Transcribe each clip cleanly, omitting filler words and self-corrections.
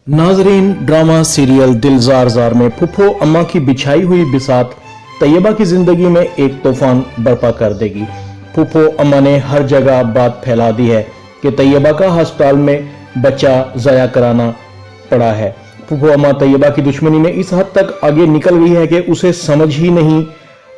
नाजरीन, drama serial दिल jar jar में फुफो अम्मा की बिछाई हुई बिसात तैयबा की जिंदगी में एक तूफान बर्पा कर देगी। फुफो अम्मा ने हर जगह बात फैला दी है कि तैयबा का अस्पताल में बच्चा ज़ाया कराना पड़ा है। फुफो अम्मा तैयबा की दुश्मनी में इस हद तक आगे निकल गई है कि उसे समझ ही नहीं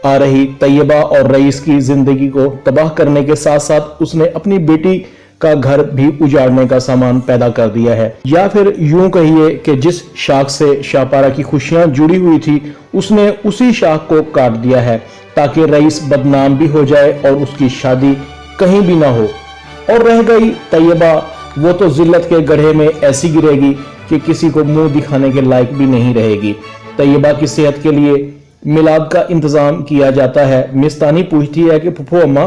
आ रही तैयबा और रईस की जिंदगी को तबाह करने के साथ साथ उसने अपनी बेटी का घर भी उजाड़ने का सामान पैदा कर दिया है। या फिर यूं कहिए कि जिस शाख से शाहपारा की खुशियां जुड़ी हुई थी उसने उसी शाख को काट दिया है ताकि रईस बदनाम भी हो जाए और उसकी शादी कहीं भी ना हो। और रह गई तैयबा, वो तो जिल्लत के गड्ढे में ऐसी गिरेगी कि किसी को मुंह दिखाने के लायक भी नहीं रहेगी। तैयबा की सेहत के लिए मिलाद का इंतजाम किया जाता है। मिस्तानी पूछती है कि फुफो अम्मा,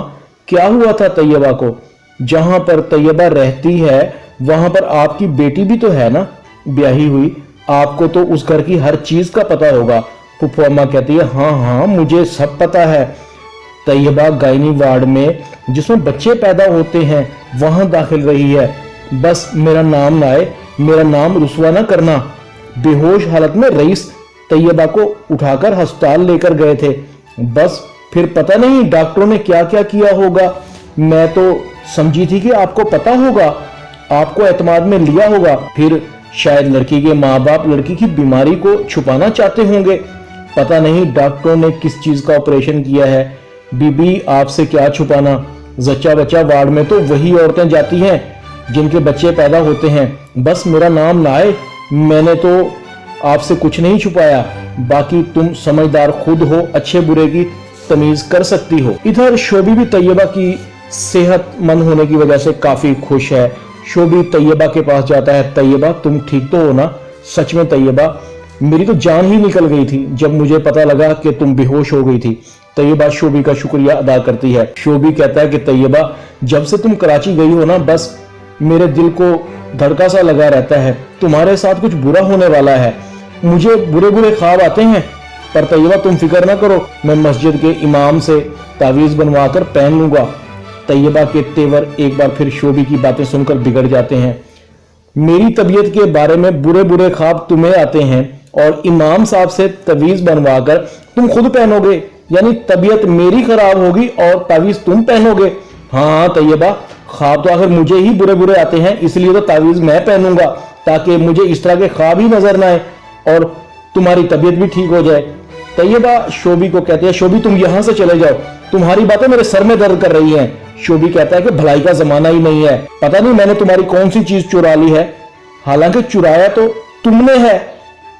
क्या हुआ था तैयबा को? जहां पर तैयबा रहती है वहां पर आपकी बेटी भी तो है ना, ब्याही हुई। आपको तो उस घर की हर चीज का पता होगा। फुफो अम्मा कहती है, हाँ हाँ मुझे सब पता है। तैयबा गायनी वार्ड में जिसमें बच्चे पैदा होते हैं वहां दाखिल रही है। बस मेरा नाम ना आए, मेरा नाम रुसवा ना करना। बेहोश हालत में रईस तैयबा को उठाकर अस्पताल लेकर गए थे। बस फिर पता नहीं डॉक्टरों ने क्या क्या किया होगा। मैं तो समझी थी कि आपको पता होगा, आपको एतमाद में लिया होगा। फिर शायद लड़की के माँ बाप लड़की की बीमारी को छुपाना चाहते होंगे। पता नहीं डॉक्टरों ने किस चीज का ऑपरेशन किया है। बीबी आपसे क्या छुपाना, जच्चा बच्चा वार्ड में तो वही औरतें जाती हैं जिनके बच्चे पैदा होते हैं। बस मेरा नाम ना आए, मैंने तो आपसे कुछ नहीं छुपाया। बाकी तुम समझदार खुद हो, अच्छे बुरे की तमीज कर सकती हो। इधर शोभी भी तैयबा की सेहतमंद होने की वजह से काफी खुश है। शोभी तैयबा के पास जाता है, तैयबा तुम ठीक तो हो ना? सच में तैयबा, मेरी तो जान ही निकल गई थी जब मुझे पता लगा कि तुम बेहोश हो गई थी। तैयबा शोभी का शुक्रिया अदा करती है। शोभी कहता है कि तैयबा, जब से तुम कराची गई हो ना, बस मेरे दिल को धड़का सा लगा रहता है। तुम्हारे साथ कुछ बुरा होने वाला है। मुझे बुरे बुरे ख्वाब आते हैं, पर तैयबा तुम फिक्र ना करो, मैं मस्जिद के इमाम से तावीज बनवा कर पहन लूंगा। तैयबा के तेवर एक बार फिर शोभी की बातें सुनकर बिगड़ जाते हैं। मेरी तबीयत के बारे में बुरे बुरे ख्वाब तुम्हें आते हैं और इमाम साहब से तवीज बनवा कर तुम खुद पहनोगे, यानी तबीयत मेरी खराब होगी और तावीज तुम पहनोगे। हाँ तैयबा, ख्वाब तो आखिर मुझे ही बुरे बुरे आते हैं, इसलिए तो तावीज मैं पहनूंगा ताकि मुझे इस तरह के ख्वाब ही नजर ना आए और तुम्हारी तबीयत भी ठीक हो जाए। तैयबा शोभी को कहती है, शोभी तुम यहां से चले जाओ, तुम्हारी बातें मेरे सर में दर्द कर रही हैं। शोभी कहता है कि भलाई का जमाना ही नहीं है, पता नहीं मैंने तुम्हारी कौन सी चीज चुरा ली है, हालांकि चुराया तो तुमने है।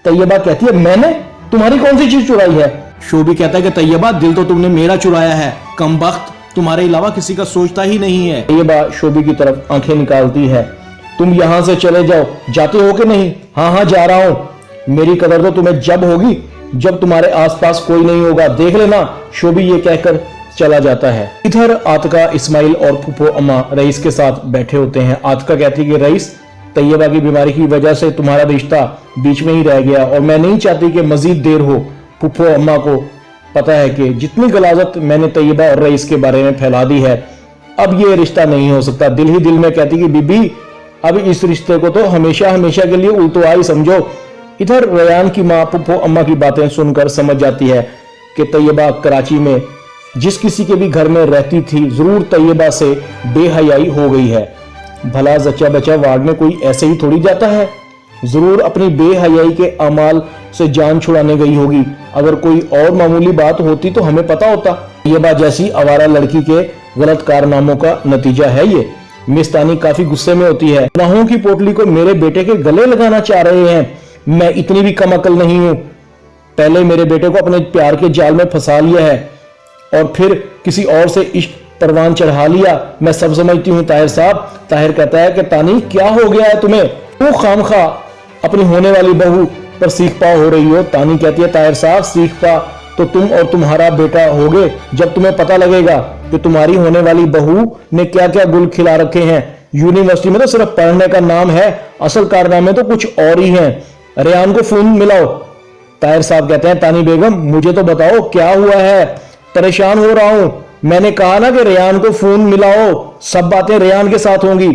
तैयबा कहती है, मैंने तुम्हारी कौन सी चीज चुराई है? शोभी कहता है कि तैयबा, दिल तो तुमने मेरा चुराया है, कमबख्त, तुम्हारे अलावा किसी का सोचता ही नहीं है। तैयबा शोभी की तरफ आंखें निकालती है, तुम यहां से चले जाओ, जाते हो कि नहीं? हाँ हाँ जा रहा हूं। मेरी कदर तो तुम्हें जब होगी जब तुम्हारे आसपास कोई नहीं होगा, देख लेना। शोभी ये कहकर चला जाता है। इधर आतिका, इस्माइल और फुफो अम्मा रईस के साथ बैठे होते हैं। आतिका कहती है कि रईस, तैयबा की बीमारी की वजह से तुम्हारा रिश्ता बीच में ही रह गया और मैं नहीं चाहती कि मजीद देर हो। फुफो अम्मा को पता है कि जितनी गलाजत मैंने तैयबा और रईस के बारे में फैला दी है, अब ये रिश्ता नहीं हो सकता। दिल ही दिल में कहती कि बीबी, अब इस रिश्ते को तो हमेशा हमेशा के लिए उल्टवा ही समझो। इधर रेयान की माँ फुफो अम्मा की बातें सुनकर समझ जाती है कि तैयबा कराची में जिस किसी के भी घर में रहती थी, जरूर तैयबा से बेहयाई हो गई है। भला जच्चा बच्चा वार्ड में कोई ऐसे ही थोड़ी जाता है, जरूर अपनी बेहयाई के अमाल से जान छुड़ाने गई होगी। अगर कोई और मामूली बात होती तो हमें पता होता। तैयबा जैसी आवारा लड़की के गलत कारनामों का नतीजा है ये। मिस्तानी काफी गुस्से में होती है, गुनाहों की पोटली को मेरे बेटे के गले लगाना चाह रहे हैं। मैं इतनी भी कम अकल नहीं हूं। पहले मेरे बेटे को अपने प्यार के जाल में फंसा लिया है और फिर किसी और से इश्क परवान चढ़ा लिया। मैं सब समझती हूँ ताहिर साहब। ताहिर कहता है कि तानी, क्या हो गया है तुम्हें? तू खामखा अपनी होने वाली बहू पर सीख पा हो रही हो। तानी कहती है, ताहिर साहब, सीख पा तो तुम और तुम्हारा बेटा होगे जब तुम्हें पता लगेगा कि तुम्हारी होने वाली बहू ने क्या क्या गुल खिला रखे हैं। यूनिवर्सिटी में तो सिर्फ पढ़ने का नाम है, असल कारनामे तो कुछ और ही हैं। रेयान को फोन मिलाओ। ताहिर साहब कहते हैं, तानी बेगम, मुझे तो बताओ क्या हुआ है, परेशान हो रहा हूं। मैंने कहा ना कि रेयान को फोन मिलाओ, सब बातें रेयान के साथ होंगी।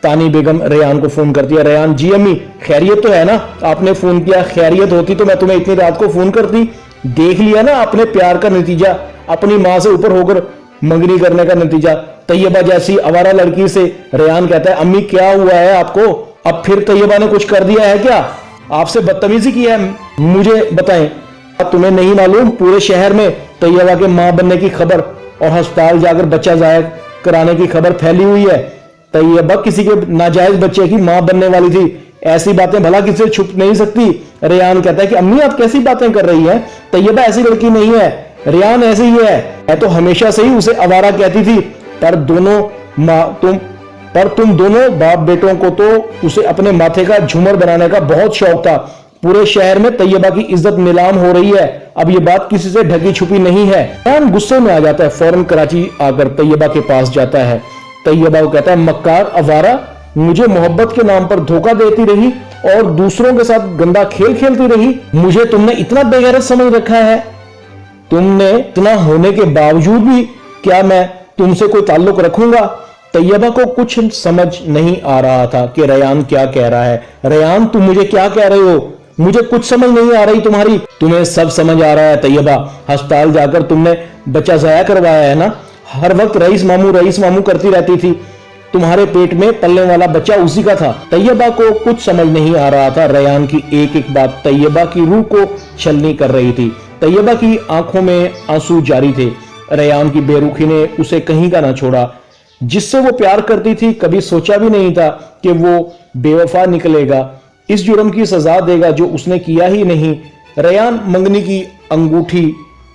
तानी बेगम रेयान को फोन करती है, रेयान जी अम्मी खैरियत तो है ना, आपने फोन किया, खैरियत होती तो मैं तुम्हें इतनी रात को फोन करती। देख लिया ना अपने प्यार का नतीजा, अपनी माँ से ऊपर होकर मंगनी करने का नतीजा। तैयबा जैसी आवारा लड़की से रेयान कहता है अम्मी क्या हुआ है आपको, अब फिर तैयबा ने कुछ कर दिया है क्या, आपसे बदतमीजी की है, मुझे बताएं। तुम्हें नहीं मालूम पूरे शहर में तैयबा के मां बनने की खबर और अस्पताल जाकर बच्चा जाया कराने की खबर फैली हुई है। तैयबा किसी के नाजायज बच्चे की मां बनने वाली थी, ऐसी बातें भला किसी से छुप नहीं सकती। रेयान कहता है कि अम्मी आप कैसी बातें कर रही हैं, तैयबा ऐसी लड़की नहीं है, रेयान ऐसे ही है। मैं तो हमेशा से ही उसे आवारा कहती थी, पर तुम दोनों बाप बेटों को तो उसे अपने माथे का झूमर बनाने का बहुत शौक था। पूरे शहर में तैयबा की इज्जत नीलाम हो रही है, अब ये बात किसी से ढकी छुपी नहीं है। रेयान गुस्से में आ जाता है, फौरन कराची आकर तैयबा के पास जाता है। तैयबा को कहता है मक्कार आवारा, मुझे मोहब्बत के नाम पर धोखा देती रही और दूसरों के साथ गंदा खेल खेलती रही, मुझे तुमने इतना बेगैरत समझ रखा है, तुमने इतना होने के बावजूद भी क्या मैं तुमसे कोई ताल्लुक रखूंगा। तैयबा को कुछ समझ नहीं आ रहा था कि रेयान क्या कह रहा है। रेयान तुम मुझे क्या कह रहे हो, मुझे कुछ समझ नहीं आ रही तुम्हारी। तुम्हें सब समझ आ रहा है तैयबा, अस्पताल जाकर तुमने बच्चा ज़ाया करवाया है ना, हर वक्त रईस मामू करती रहती थी, तुम्हारे पेट में पलने वाला बच्चा उसी का था। तैयबा को कुछ समझ नहीं आ रहा था, रेयान की एक एक बात तैयबा की रूह को छलनी कर रही थी। तैयबा की आंखों में आंसू जारी थे, रेयान की बेरुखी ने उसे कहीं का ना छोड़ा। जिससे वो प्यार करती थी कभी सोचा भी नहीं था कि वो बेवफा निकलेगा, इस जुर्म की सजा देगा जो उसने किया ही नहीं। रेयान मंगनी की अंगूठी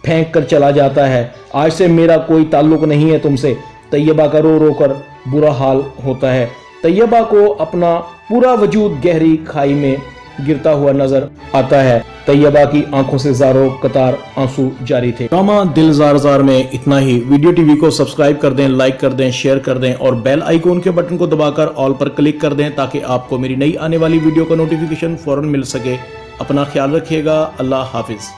फेंक कर चला जाता है, आज से मेरा कोई ताल्लुक नहीं है तुमसे। तैयबा का रो रो कर बुरा हाल होता है। तैयबा को अपना पूरा वजूद गहरी खाई में गिरता हुआ नजर आता है। तैयबा की आंखों से ज़ारो कतार आंसू जारी थे। ड्रामा दिल ज़ार ज़ार में इतना ही। वीडियो टीवी को सब्सक्राइब कर दें, लाइक कर दें, शेयर कर दें और बेल आइकॉन के बटन को दबाकर ऑल पर क्लिक कर दें ताकि आपको मेरी नई आने वाली वीडियो का नोटिफिकेशन फौरन मिल सके। अपना ख्याल रखिएगा। अल्लाह हाफिज।